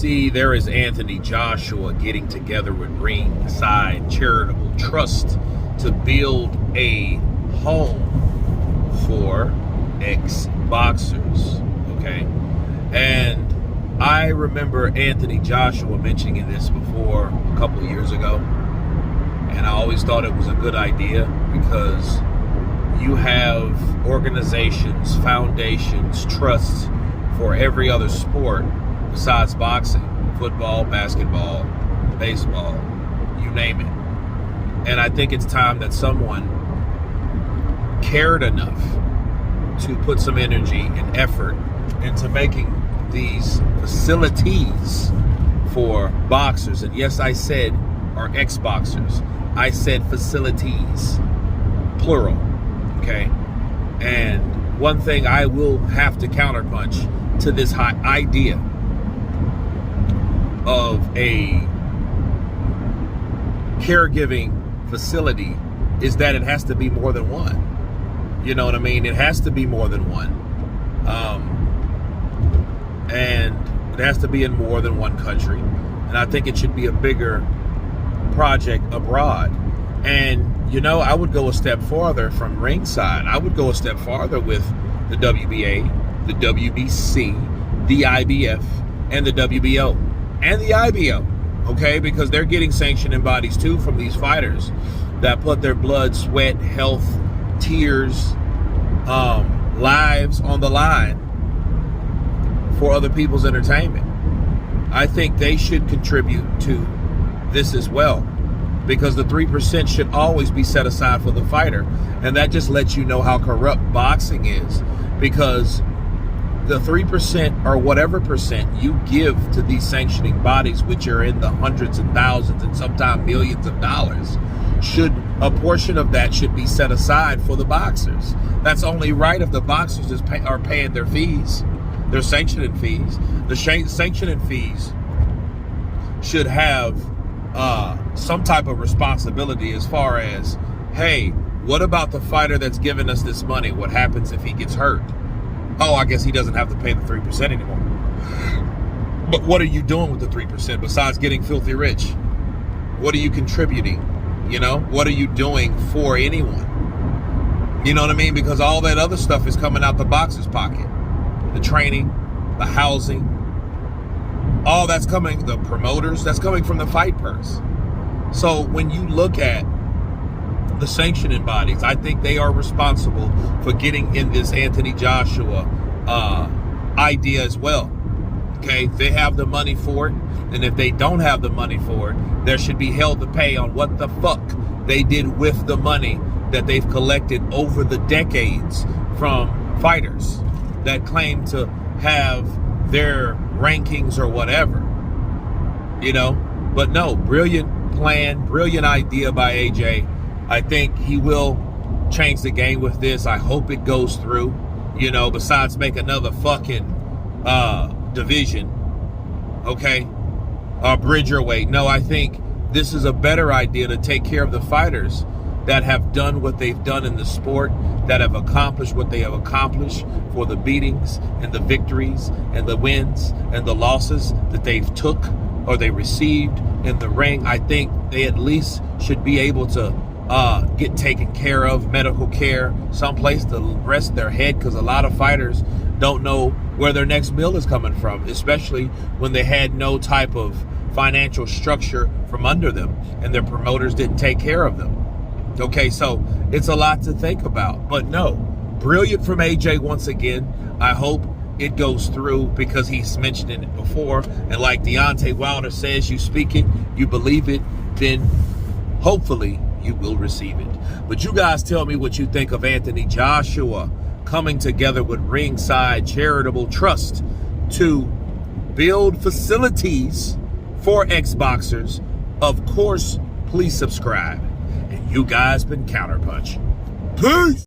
see, there is Anthony Joshua getting together with Ringside Charitable Trust to build a home for ex-boxers, okay? And I remember Anthony Joshua mentioning this before a couple of years ago, and I always thought it was a good idea because you have organizations, foundations, trusts for every other sport besides boxing, football, basketball, baseball, you name it. And I think it's time that someone cared enough to put some energy and effort into making these facilities for boxers. And yes, I said are ex-boxers. I said facilities, plural, okay? And one thing I will have to counterpunch to this high idea of a caregiving facility is that it has to be more than one. You know what I mean? It has to be more than one. And it has to be in more than one country. And I think it should be a bigger project abroad. And, you know, I would go a step farther from Ringside. I would go a step farther with the WBA, the WBC, the IBF, and the WBO, and the IBO, okay? Because they're getting sanctioning bodies too from these fighters that put their blood, sweat, health, tears, lives on the line for other people's entertainment. I think they should contribute to this as well, because the 3% should always be set aside for the fighter. And that just lets you know how corrupt boxing is, because the 3% or whatever percent you give to these sanctioning bodies, which are in the hundreds and thousands and sometimes millions of dollars, a portion of that should be set aside for the boxers. That's only right if the boxers are paying their fees, their sanctioning fees. The sanctioning fees should have some type of responsibility as far as, hey, what about the fighter that's giving us this money? What happens if he gets hurt? Oh, I guess he doesn't have to pay the 3% anymore. But what are you doing with the 3% besides getting filthy rich? What are you contributing? You know, what are you doing for anyone? You know what I mean? Because all that other stuff is coming out the boxer's pocket. The training, the housing, all that's coming, the promoters, that's coming from the fight purse. So when you look at the sanctioning bodies, I think they are responsible for getting in this Anthony Joshua idea as well. Okay, they have the money for it, and if they don't have the money for it, there should be hell to pay on what the fuck they did with the money that they've collected over the decades from fighters that claim to have their rankings or whatever, you know. But no, brilliant plan, brilliant idea by AJ. I think he will change the game with this. I hope it goes through, you know, besides make another fucking division, okay, bridge your weight. No, I think this is a better idea to take care of the fighters that have done what they've done in the sport, that have accomplished what they have accomplished, for the beatings and the victories and the wins and the losses that they've took or they received in the ring. I think they at least should be able to get taken care of, medical care, someplace to rest their head, because a lot of fighters don't know where their next meal is coming from, especially when they had no type of financial structure from under them and their promoters didn't take care of them. Okay, so it's a lot to think about. But no, brilliant from AJ once again. I hope it goes through, because he's mentioned it before. And like Deontay Wilder says, you speak it, you believe it, then hopefully you will receive it. But you guys tell me what you think of Anthony Joshua coming together with Ringside Charitable Trust to build facilities for ex-boxers. Of course, please subscribe. And you guys been Counterpunch. Peace!